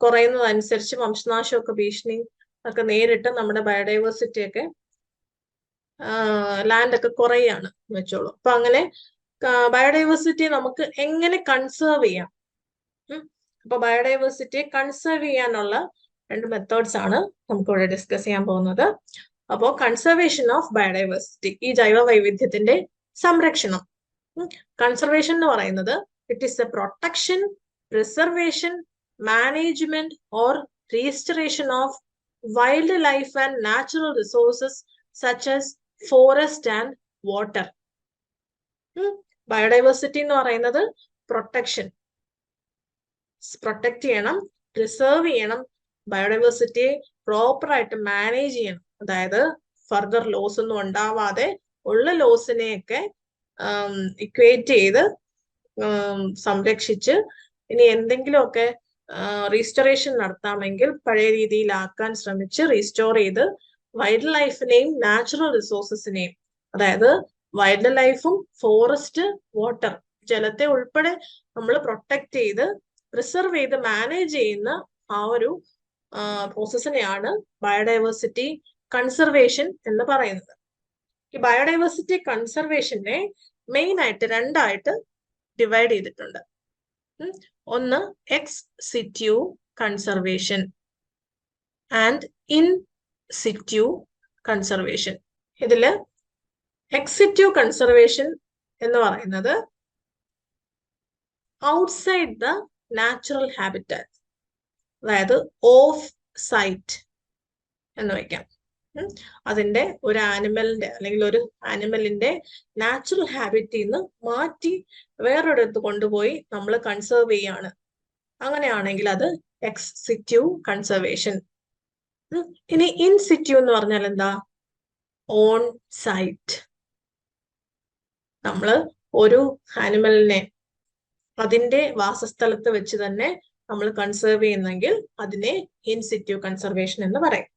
കുറയുന്നതനുസരിച്ച് വംശനാശമൊക്കെ ഭീഷണി ഒക്കെ നേരിട്ട് നമ്മുടെ ബയോഡൈവേഴ്സിറ്റി ഒക്കെ ലാൻഡ് ഒക്കെ കുറയാണ് വെച്ചോളൂ. അപ്പൊ അങ്ങനെ ബയോഡൈവേഴ്സിറ്റി നമുക്ക് എങ്ങനെ കൺസേർവ് ചെയ്യാം? അപ്പൊ ബയോഡൈവേഴ്സിറ്റിയെ കൺസേർവ് ചെയ്യാനുള്ള 2 മെത്തേഡ്സ് ആണ് നമുക്ക് ഇവിടെ ഡിസ്കസ് ചെയ്യാൻ പോകുന്നത്. അപ്പോൾ കൺസർവേഷൻ ഓഫ് ബയോഡൈവേഴ്സിറ്റി, ഈ ജൈവ വൈവിധ്യത്തിന്റെ സംരക്ഷണം. കൺസർവേഷൻ എന്ന് പറയുന്നത് it is A protection, preservation, management or restoration of wild life and natural resources such as forest and water. Biodiversity എന്ന് പറയുന്നത് പ്രൊട്ടക്ഷൻ, പ്രൊട്ടക്ട് ചെയ്യണം, പ്രിസർവ് ചെയ്യണം, ബയോഡൈവേഴ്സിറ്റിയെ പ്രോപ്പറായിട്ട് മാനേജ് ചെയ്യണം. അതായത് ഫർദർ ലോസ് ഒന്നും ഉണ്ടാവാതെ ഉള്ള ലോസിനെയൊക്കെ ഇക്വേറ്റ് ചെയ്ത് സംരക്ഷിച്ച് ഇനി എന്തെങ്കിലുമൊക്കെ റീസ്റ്റോറേഷൻ നടത്താമെങ്കിൽ പഴയ രീതിയിലാക്കാൻ ശ്രമിച്ച് റീസ്റ്റോർ ചെയ്ത് വൈൽഡ് ലൈഫിനെയും നാച്ചുറൽ റിസോഴ്സസിനെയും, അതായത് വൈൽഡ് ലൈഫും ഫോറസ്റ്റ്, വാട്ടർ, ജലത്തെ ഉൾപ്പെടെ നമ്മൾ പ്രൊട്ടക്ട് ചെയ്ത് പ്രിസർവ് ചെയ്ത് മാനേജ് ചെയ്യുന്ന ആ ഒരു പ്രോസസ്സിനെയാണ് ബയോഡൈവേഴ്സിറ്റി കൺസർവേഷൻ എന്ന് പറയുന്നത്. ഈ ബയോഡൈവേഴ്സിറ്റി കൺസർവേഷനെ മെയിൻ ആയിട്ട് 2 ആയിട്ട് ഡിവൈഡ് ചെയ്തിട്ടുണ്ട്. ഒന്ന് ex situ conservation and in situ conservation. ഇതില് എക്സ് സിറ്റ്യൂ കൺസർവേഷൻ എന്ന് പറയുന്നത് ഔട്ട്സൈഡ് ദ നാച്ചുറൽ ഹാബിറ്റാറ്റ്, അതായത് ഓഫ് സൈറ്റ് എന്ന് വയ്ക്കാം. അതിന്റെ ഒരു ആനിമലിന്റെ അല്ലെങ്കിൽ ഒരു ആനിമലിന്റെ നാച്ചുറൽ ഹാബിറ്റിൽ നിന്ന് മാറ്റി വേറൊരിടത്ത് കൊണ്ടുപോയി നമ്മൾ കൺസേർവ് ചെയ്യാണ്. അങ്ങനെയാണെങ്കിൽ അത് എക്സ് സിറ്റ്യൂ കൺസർവേഷൻ. ഇനി ഇൻ സിറ്റ്യൂ എന്ന് പറഞ്ഞാൽ എന്താ? On site. നമ്മൾ ഒരു ആനിമലിനെ അതിന്റെ വാസസ്ഥലത്ത് വെച്ച് തന്നെ നമ്മൾ കൺസേർവ് ചെയ്യുന്നെങ്കിൽ അതിനെ ഇൻ സിറ്റ്യൂ കൺസർവേഷൻ എന്ന് പറയും.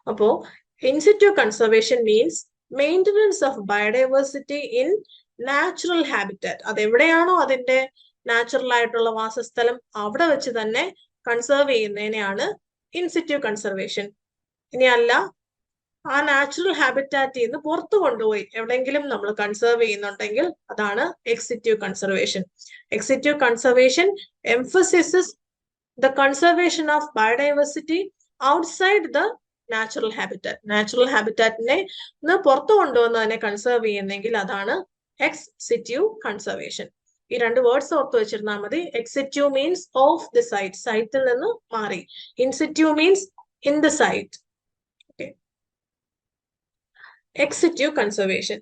അപ്പോ in situ conservation means maintenance of biodiversity in natural habitat. അതെവിടെയാണോ അതിന്റെ നാച്ചുറൽ ആയിട്ടുള്ള വാസസ്ഥലം അവിടെ വെച്ച് തന്നെ കൺസേർവ് ചെയ്യുന്നതിനെയാണ് ഇൻ സിറ്റ്യൂ കൺസർവേഷൻ. ഇനി അല്ല, ആ നാച്ചുറൽ ഹാബിറ്റാറ്റിൽ നിന്ന് പുറത്തു കൊണ്ടുപോയി എവിടെയെങ്കിലും നമ്മൾ കൺസേർവ് ചെയ്യുന്നുണ്ടെങ്കിൽ അതാണ് ex situ conservation. Ex situ conservation emphasises the conservation of biodiversity outside the natural habitat. Natural ഹാബിറ്റാറ്റിനെ പുറത്തു കൊണ്ടുവന്നതിനെ കൺസേർവ് ചെയ്യുന്നെങ്കിൽ അതാണ് എക്സ് സിറ്റ്യൂ കൺസർവേഷൻ. ഈ 2 വേർഡ്സ് ഓർത്ത് വെച്ചിരുന്നാൽ മതി. Ex situ means off the site, സൈറ്റിൽ നിന്ന് മാറി. In situ means in the site. Ex situ conservation.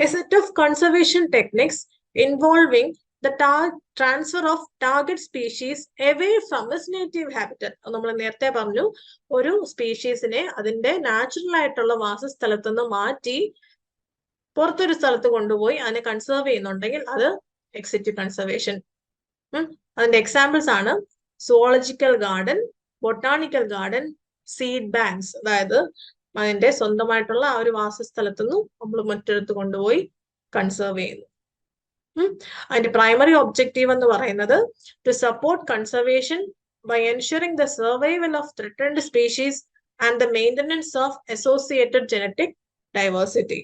A set of conservation techniques involving the transfer of target species away from its native habitat. നമ്മൾ നേരത്തെ പറഞ്ഞു ഒരു സ്പീഷീസിനെ അതിന്റെ natural ആയിട്ടുള്ള വാസസ്ഥലത്തു നിന്ന് മാറ്റി പുറത്തൊരു സ്ഥലത്ത് കൊണ്ടുപോയി അതിനെ കൺസേർവ് ചെയ്യുന്നുണ്ടെങ്കിൽ അത് എക്സിറ്റീവ് കൺസർവേഷൻ. അതിന്റെ എക്സാമ്പിൾസ് ആണ് zoological garden, botanical garden, seed banks. അതായത് അതിന്റെ സ്വന്തമായിട്ടുള്ള ആ ഒരു വാസസ്ഥലത്തുനിന്ന് നമ്മൾ മറ്റൊരിടത്ത് കൊണ്ടുപോയി കൺസേർവ് ചെയ്യുന്നു. അതിന്റെ പ്രൈമറി ഒബ്ജക്റ്റീവ് എന്ന് പറയുന്നത് to support conservation by ensuring the survival of threatened species and the maintenance of associated genetic diversity.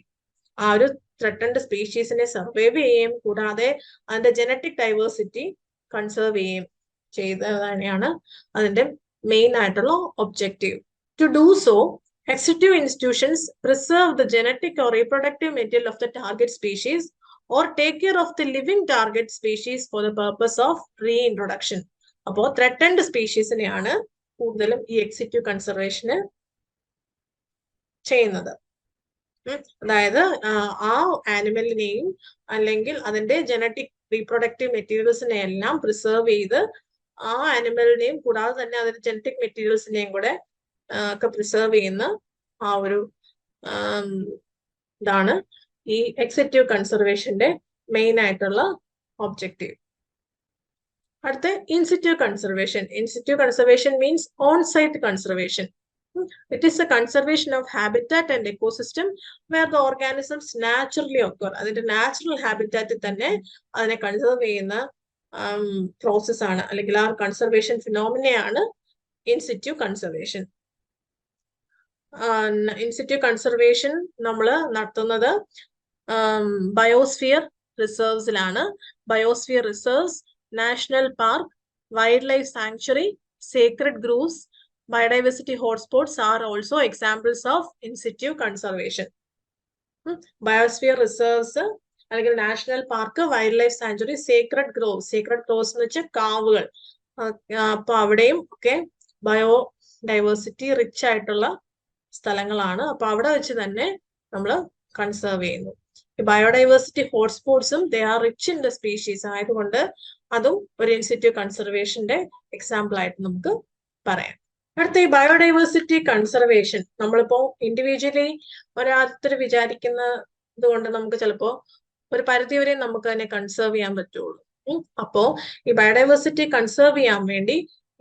ആ ഒരു ത്രെറ്റൻഡ് സ്പീഷീസിനെ സർവൈവ് ചെയ്യുകയും കൂടാതെ അതിന്റെ ജനറ്റിക് ഡൈവേഴ്സിറ്റി കൺസേർവ് ചെയ്യുകയും ചെയ്തതാണ് അതിന്റെ മെയിൻ ആയിട്ടുള്ള objective. To do so, executive institutions preserve the genetic or reproductive material of the target species or take care of the living target species for the purpose of reintroduction. അപ്പോൾ threatened സ്പീഷീസിനെയാണ് കൂടുതലും ഈ executive കൺസർവേഷന് ചെയ്യുന്നത്. അതായത് ആ ആനിമലിനെയും അല്ലെങ്കിൽ അതിന്റെ genetic reproductive മെറ്റീരിയൽസിനെ എല്ലാം preserve ചെയ്ത് ആ ആനിമലിനെയും കൂടാതെ തന്നെ അതിന്റെ ജനറ്റിക് മെറ്റീരിയൽസിനെയും കൂടെ ഒക്കെ പ്രിസർവ് ചെയ്യുന്ന ആ ഒരു ഇതാണ് ഈ എക്സിക്യൂട്ടീവ് കൺസർവേഷന്റെ മെയിൻ ആയിട്ടുള്ള ഒബ്ജക്റ്റീവ്. അടുത്ത in situ conservation. In situ conservation means on site conservation. It is a conservation of habitat and ecosystem where the organisms naturally occur. അതിന്റെ നാച്ചുറൽ ഹാബിറ്റാറ്റിൽ തന്നെ അതിനെ കൺസർവ് ചെയ്യുന്ന പ്രോസസ് ആണ്, അല്ലെങ്കിൽ ആ കൺസർവേഷൻ ഫിനോമിനയാണ് ഇൻസിറ്റീവ് കൺസർവേഷൻ. ഇൻസിറ്റീവ് കൺസർവേഷൻ നമ്മൾ നടത്തുന്നത് ബയോസ്ഫിയർ റിസർവ്സിലാണ്. Biosphere reserves, national park, wild life sanctuary, sacred groves, biodiversity hotspots are also examples of in situ conservation. Biosphere reserves അല്ലെങ്കിൽ national park, wild life sanctuary, Sacred Groves. Sacred Groves എന്ന് വെച്ചാൽ കാവുകൾ. അപ്പൊ അവിടെയും ഒക്കെ bio diversity rich ആയിട്ടുള്ള സ്ഥലങ്ങളാണ്. അപ്പൊ അവിടെ വെച്ച് തന്നെ നമ്മൾ കൺസേർവ് ചെയ്യുന്നു. ബയോഡൈവേഴ്സിറ്റി ഹോട്ട്സ്പോട്ട്സും they are rich in the species ആയതുകൊണ്ട് അതും ഒരു ഇൻസിറ്റീവ് കൺസർവേഷന്റെ എക്സാമ്പിൾ ആയിട്ട് നമുക്ക് പറയാം. അടുത്ത ഈ ബയോഡൈവേഴ്സിറ്റി കൺസർവേഷൻ നമ്മളിപ്പോ ഇൻഡിവിജ്വലി ഓരോരുത്തർ വിചാരിക്കുന്നത് കൊണ്ട് നമുക്ക് ചിലപ്പോ ഒരു പരിധി വരെ നമുക്ക് അതിനെ കൺസേർവ് ചെയ്യാൻ പറ്റുള്ളൂ. അപ്പോ ഈ ബയോഡൈവേഴ്സിറ്റി കൺസേർവ് ചെയ്യാൻ വേണ്ടി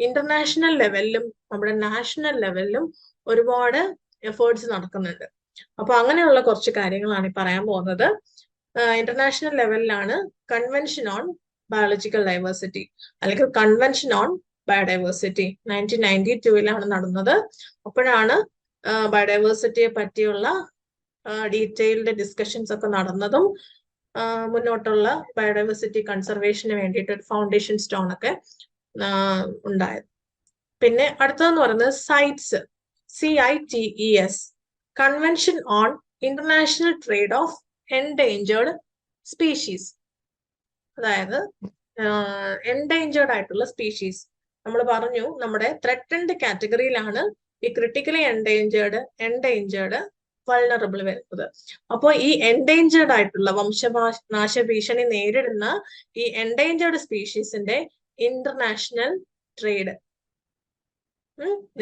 ഇന്റർനാഷണൽ ലെവലിലും നമ്മുടെ നാഷണൽ ലെവലിലും ഒരുപാട് എഫേർട്സ് നടക്കുന്നുണ്ട്. അപ്പൊ അങ്ങനെയുള്ള കുറച്ച് കാര്യങ്ങളാണ് ഈ പറയാൻ പോകുന്നത്. ഇന്റർനാഷണൽ ലെവലിലാണ് കൺവെൻഷൻ ഓൺ ബയോളജിക്കൽ ഡൈവേഴ്സിറ്റി അല്ലെങ്കിൽ കൺവെൻഷൻ ഓൺ ബയോഡൈവേഴ്സിറ്റി 1992 നടന്നത്. അപ്പോഴാണ് ബയോഡൈവേഴ്സിറ്റിയെ പറ്റിയുള്ള ഡീറ്റെയിൽഡ് ഡിസ്കഷൻസ് ഒക്കെ നടന്നതും മുന്നോട്ടുള്ള ബയോഡൈവേഴ്സിറ്റി കൺസർവേഷന് വേണ്ടിയിട്ട് ഒരു ഫൗണ്ടേഷൻ സ്റ്റോൺ ഒക്കെ ഉണ്ടായത്. പിന്നെ അടുത്തതെന്ന് പറയുന്നത് sites, CITES, convention on international trade of endangered species. അതായത് എൻഡേഞ്ചേർഡ് ആയിട്ടുള്ള സ്പീഷീസ് നമ്മൾ പറഞ്ഞു നമ്മുടെ ത്രെറ്റൻഡ് കാറ്റഗറിയിലാണ് ഈ ക്രിട്ടിക്കലി എൻഡേഞ്ചേർഡ് വൾണറബിൾ വരുന്നത്. അപ്പോൾ ഈ എൻഡേഞ്ചേർഡ് ആയിട്ടുള്ള വംശനാശ ഭീഷണി നേരിടുന്ന ഈ എൻഡേഞ്ചേർഡ് സ്പീഷീസിന്റെ ഇന്റർനാഷണൽ ട്രേഡ്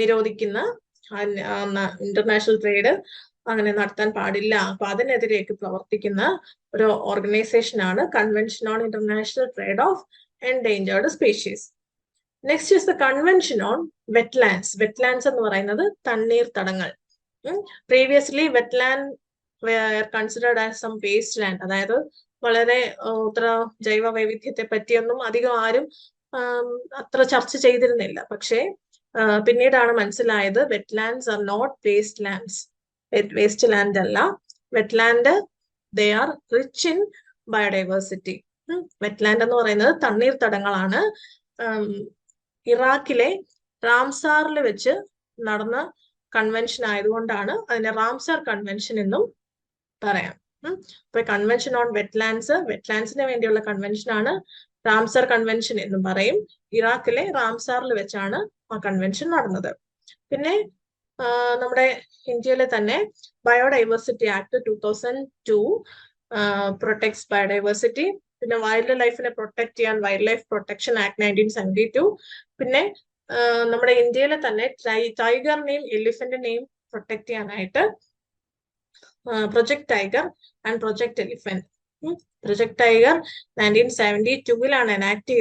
നിരോധിക്കുന്ന ഇന്റർനാഷണൽ ട്രേഡ് അങ്ങനെ നടത്താൻ പാടില്ല. അപ്പൊ അതിനെതിരേക്ക് പ്രവർത്തിക്കുന്ന ഒരു ഓർഗനൈസേഷൻ ആണ് convention on international trade of endangered species. Next is the convention on wetlands. Wetlands എന്ന് പറയുന്നത് തണ്ണീർത്തടങ്ങൾ. Previously wetland were considered as some waste land. അതായത് വളരെ ജൈവ വൈവിധ്യത്തെ പറ്റിയൊന്നും അധികം ആരും അത്ര ചർച്ച ചെയ്തിരുന്നില്ല. പക്ഷേ പിന്നീടാണ് മനസ്സിലായത് wetlands are not waste lands. Waste land അല്ല, wetland they are rich in biodiversity. Wetland എന്ന് പറയുന്നത് തണ്ണീർത്തടങ്ങളാണ്. ഇറാഖിലെ റാംസാറിൽ വെച്ച് നടന്ന കൺവെൻഷൻ ആയതുകൊണ്ടാണ് അതിനെ റാംസാർ കൺവെൻഷൻ എന്നും പറയാം. അപ്പൊ കൺവെൻഷൻ ഓൺ വെറ്റ്ലാൻഡ്സിന് വേണ്ടിയുള്ള കൺവെൻഷൻ ആണ് റാംസാർ കൺവെൻഷൻ എന്നും പറയും. ഇറാഖിലെ റാംസാറിൽ വെച്ചാണ് ആ കൺവെൻഷൻ നടന്നത്. പിന്നെ നമ്മുടെ ഇന്ത്യയിലെ തന്നെ ബയോഡൈവേഴ്സിറ്റി ആക്ട് 2002 പ്രൊട്ടക്ട്സ് ബയോഡൈവേഴ്സിറ്റി. പിന്നെ വൈൽഡ് ലൈഫിനെ പ്രൊട്ടക്ട് ചെയ്യാൻ വൈൽഡ് ലൈഫ് പ്രൊട്ടക്ഷൻ ആക്ട് 1972. പിന്നെ നമ്മുടെ ഇന്ത്യയിലെ തന്നെ ടൈഗറിനെയും എലിഫന്റിനെയും പ്രൊട്ടക്ട് ചെയ്യാനായിട്ട് project tiger and project elephant. Project tiger 1972 enact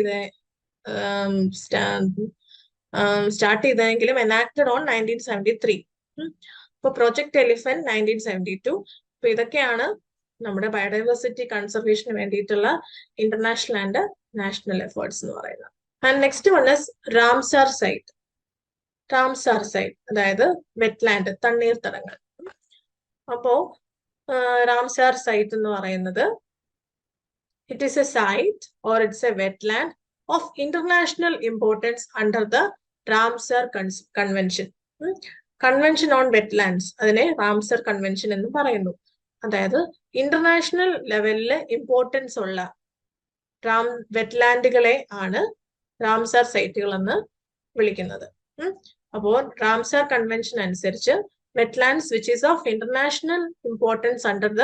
start ചെയ്തതെങ്കിലും എനാക്റ്റഡ് ഓൺ 1973. ഇപ്പൊ പ്രൊജക്ട് എലിഫന്റ് 1972. അപ്പൊ ഇതൊക്കെയാണ് നമ്മുടെ ബയോഡൈവേഴ്സിറ്റി കൺസർവേഷന് വേണ്ടിയിട്ടുള്ള ഇന്റർനാഷണൽ ആൻഡ് നാഷണൽ എഫേർട്സ് എന്ന് പറയുന്നത്. And next one is Ramsar site. Ramsar site അതായത് വെറ്റ്ലാൻഡ്, തണ്ണീർത്തടങ്ങൾ. അപ്പോ റാംസാർ സൈറ്റ് എന്ന് പറയുന്നത് it is a site or it's a wetland of international importance under the Ramsar Convention. Convention on Wetlands അതിനെ Ramsar convention എന്ന് പറയുന്നു. അതായത് international ലെവലില് importance ഉള്ള വെറ്റ്ലാൻഡുകളെ ആണ് റാംസാർ സൈറ്റുകൾ എന്ന് വിളിക്കുന്നത്. അപ്പോൾ റാംസാർ കൺവെൻഷൻ അനുസരിച്ച് wetlands which is of international importance under the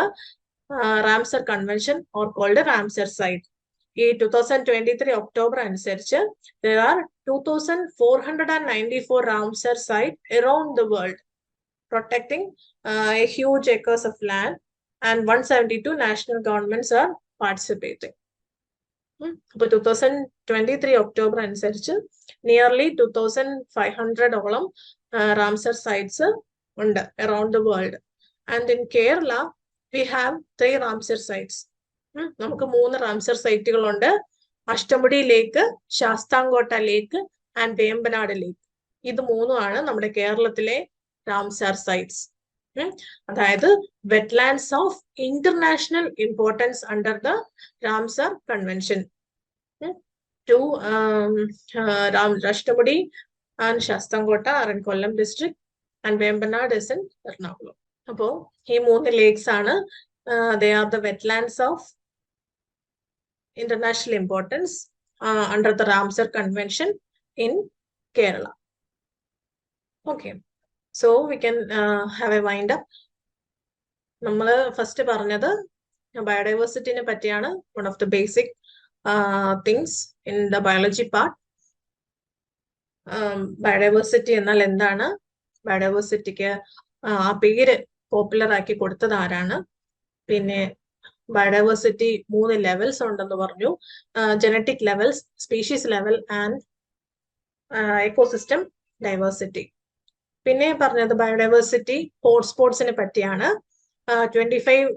Ramsar Convention or called a Ramsar Site. ഈ 2023 ഒക്ടോബർ അനുസരിച്ച് there are 2,494 Ramsar sites around the world protecting a huge acres of land, and 172 national governments are participating. അപ്പോൾ 2023 October അനുസരിച്ച് nearly 2,500 ഓളം Ramsar sites ഉണ്ട് around the world. And in Kerala we have 3 Ramsar sites. നമുക്ക് 3 Ramsar സൈറ്റുകളുണ്ട്. Ashtamudi lake, Sasthamkotta lake and Vembanad lake. ഇത് 3ആണ് നമ്മുടെ കേരളത്തിലെ റാംസാർ സൈറ്റ്സ്. അതായത് wetlands of international importance under the Ramsar convention. Ashtamudi and Sasthamkotta are in Kollam district and Vembanad is in Ernakulam. അപ്പോ ഈ 3 lakes ആണ് they are the wetlands of international importance under the Ramsar Convention in Kerala. Okay, so we can have a wind up. നമ്മൾ first പറഞ്ഞത് ബയോഡൈവേഴ്സിറ്റിനെ പറ്റിയാണ്. one of the basic things in the biology part. Biodiversity എന്നാൽ എന്താണ്, ബയോഡൈവേഴ്സിറ്റിക്ക് ആ പേര് popular ആക്കി കൊടുത്തത് ആരാണ്, പിന്നെ ബയോഡൈവേഴ്സിറ്റി 3 ലെവൽസ് ഉണ്ടെന്ന് പറഞ്ഞു. Genetic levels, species level and ecosystem diversity. പിന്നെ പറഞ്ഞത് ബയോഡൈവേഴ്സിറ്റി ഹോട്ട്സ്പോട്ട്സിനെ പറ്റിയാണ്. 25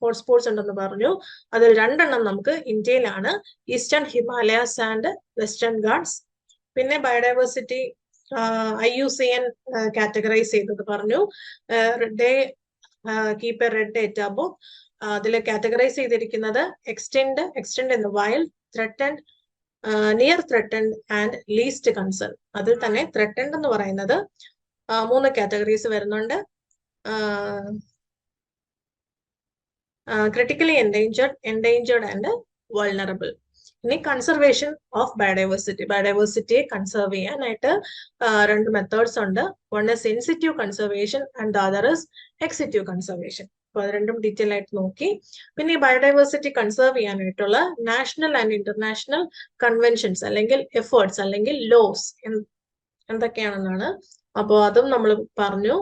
ഹോട്ട്സ്പോട്ട്സ് ഉണ്ടെന്ന് പറഞ്ഞു. അതിൽ 2 എണ്ണം നമുക്ക് ഇന്ത്യയിലാണ്, eastern Himalayas and western Ghats. പിന്നെ ബയോഡൈവേഴ്സിറ്റി IUCN കാറ്റഗറൈസ് ചെയ്തത് പറഞ്ഞു. Keep a red data book. അതിൽ കാറ്റഗറൈസ് ചെയ്തിരിക്കുന്നത് extinct in the wild, threatened, near threatened and least concern. അതിൽ തന്നെ ത്രെറ്റൻഡ് എന്ന് പറയുന്നത് 3 കാറ്റഗറീസ് വരുന്നുണ്ട്. Critically endangered and vulnerable. ഇനി കൺസർവേഷൻ ഓഫ് ബയോഡൈവേഴ്സിറ്റി. ബയോഡൈവേഴ്സിറ്റിയെ കൺസർവ് ചെയ്യാനായിട്ട് 2 മെത്തേഡ്സ് ഉണ്ട്. One is in situ conservation and the other is ex situ conservation. അപ്പൊ അത് രണ്ടും ഡീറ്റെയിൽ ആയിട്ട് നോക്കി. പിന്നെ ഈ ബയോഡൈവേഴ്സിറ്റി കൺസർവ് ചെയ്യാനായിട്ടുള്ള നാഷണൽ ആൻഡ് ഇന്റർനാഷണൽ കൺവെൻഷൻസ് അല്ലെങ്കിൽ എഫേർട്സ് അല്ലെങ്കിൽ ലോസ് എന്തൊക്കെയാണെന്നാണ്. അപ്പോൾ അതും നമ്മൾ പറഞ്ഞു.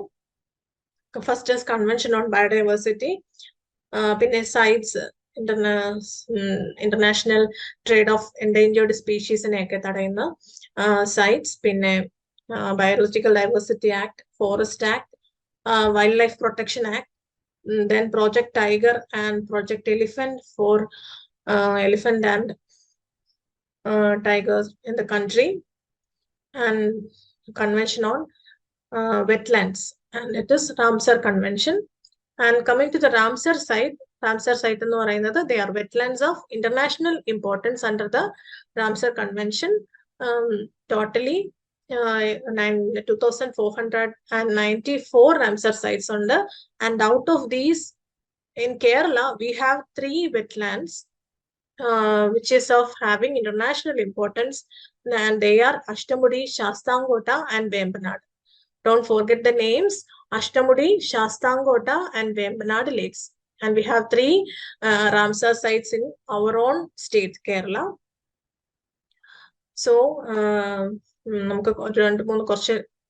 First is convention on biodiversity, പിന്നെ CITES, international trade of endangered സ്പീഷീസിനെയൊക്കെ തടയുന്ന സൈറ്റ്സ്, പിന്നെ biological diversity act, forest act, wild life protection act, then Project Tiger and Project Elephant for elephant and tigers in the country, and Convention on wetlands, and it is Ramsar Convention. And coming to the Ramsar site എന്ന് പറയുന്നത് they are wetlands of international importance under the Ramsar Convention. Totally 2,494 Ramsar sites under, and out of these in Kerala we have 3 wetlands which is of having international importance, and they are Ashtamudi, Shastangota and Vembanad. Don't forget the names, Ashtamudi, Shastangota and Vembanad lakes. And we have 3 Ramsar sites in our own state, Kerala. So,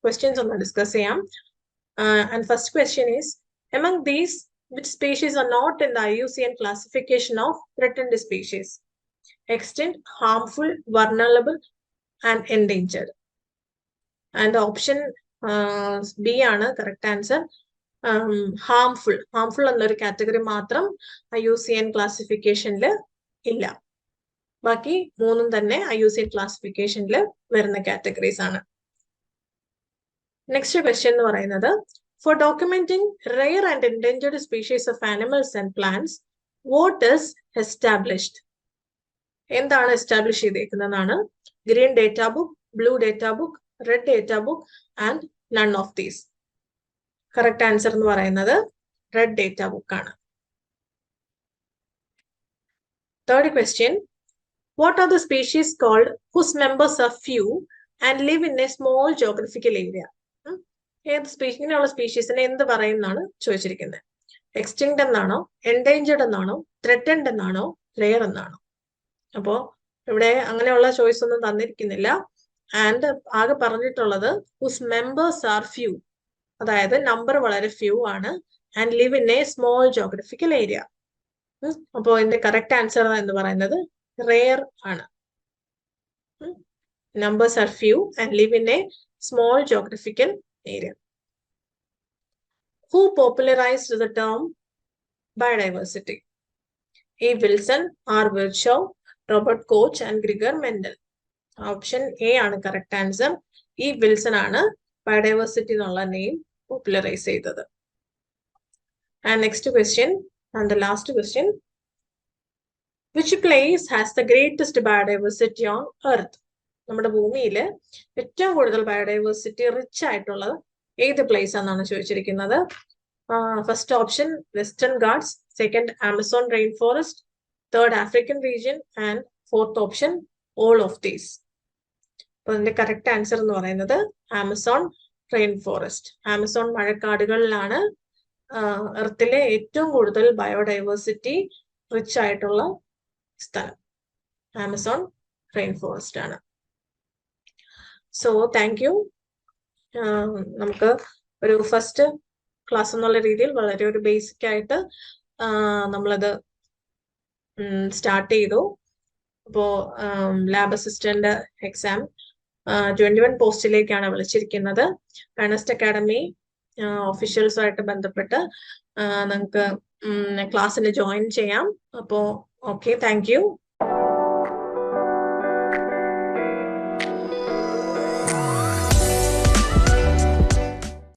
questions on discuss. And first question is, among these, which species are not in the IUCN classification of threatened species? Extinct, harmful, vulnerable, and endangered. And option B ആണ് correct answer. Harmful. Harmful എന്നൊരു category മാത്രം IUCN classificationൽ ഇല്ല. ബാക്കി 3 തന്നെ IUCN classificationൽ വരുന്ന categories ആണ്. Next question എന്ന് പറയുന്നത്, for documenting rare and endangered species of animals and plants, what is established? എന്താണ് എസ്റ്റാബ്ലിഷ് ചെയ്തേക്കുന്നതാണ്? Green data book, blue data book, red data book and none of these. Correct answer എന്ന് പറയുന്നത് red data book ആണ്. Third question, what are the species called whose members are few and live in a small geographical area? ഏത് ഇങ്ങനെയുള്ള സ്പീഷീസിനെ എന്ത് പറയുന്നതാണ് ചോദിച്ചിരിക്കുന്നത്? Extinct എന്നാണോ, endangered എന്നാണോ, ത്രെറ്റൻഡ് എന്നാണോ, റെയർ എന്നാണോ? അപ്പോ ഇവിടെ അങ്ങനെയുള്ള ചോയ്സ് ഒന്നും തന്നിരിക്കുന്നില്ല. ആൻഡ് ആകെ പറഞ്ഞിട്ടുള്ളത് ഹൂസ് മെമ്പേഴ്സ് ആർ ഫ്യൂ, അതായത് നമ്പർ വളരെ ഫ്യൂ ആണ്. And live in a small geographical area. അപ്പോ ഇതിന്റെ കറക്റ്റ് ആൻസർ എന്ന് പറയുന്നത് റെയർ ആണ്. Numbers are few and live in a small geographical area. Who popularized the term biodiversity? E. Wilson, R. Virchow, Robert Koch and Gregor Mendel. Option A ആണ് correct answer. E. Wilson ആണ് biodiversity എന്നുള്ള name popularize ചെയ്തത്. And next question and the last question, which place has the greatest biodiversity on earth? നമ്മുടെ ഭൂമിയിൽ ഏറ്റവും കൂടുതൽ biodiversity rich ആയിട്ടുള്ളത് ഏത് പ്ലേസ് ആണെന്നാണ് ചോദിച്ചിരിക്കുന്നത്. First option western guards, second Amazon rain forest, third African region and fourth option all of these. അപ്പൊ അതിന്റെ കറക്റ്റ് ആൻസർ എന്ന് പറയുന്നത് ആമസോൺ റെയിൻ ഫോറസ്റ്റ്. ആമസോൺ മഴക്കാടുകളിലാണ് എർത്തിലെ ഏറ്റവും കൂടുതൽ ബയോഡൈവേഴ്സിറ്റി റിച്ച് ആയിട്ടുള്ള സ്ഥലം. ആമസോൺ റെയിൻ ഫോറസ്റ്റ് ആണ്. So thank you. നമുക്ക് ഒരു ഫസ്റ്റ് ക്ലാസ് എന്നുള്ള രീതിയിൽ വളരെ ഒരു ബേസിക് ആയിട്ട് നമ്മളത് സ്റ്റാർട്ട് ചെയ്തു. അപ്പോ ലാബ് അസിസ്റ്റന്റ് എക്സാം 21 പോസ്റ്റിലേക്കാണ് വിളിച്ചിരിക്കുന്നത്. ഏണസ്റ്റ് അക്കാഡമി ഒഫീഷ്യൽസുമായിട്ട് ബന്ധപ്പെട്ട് നിങ്ങൾക്ക് ക്ലാസ്സിന് ജോയിൻ ചെയ്യാം. അപ്പോ ഓക്കെ, താങ്ക് യു.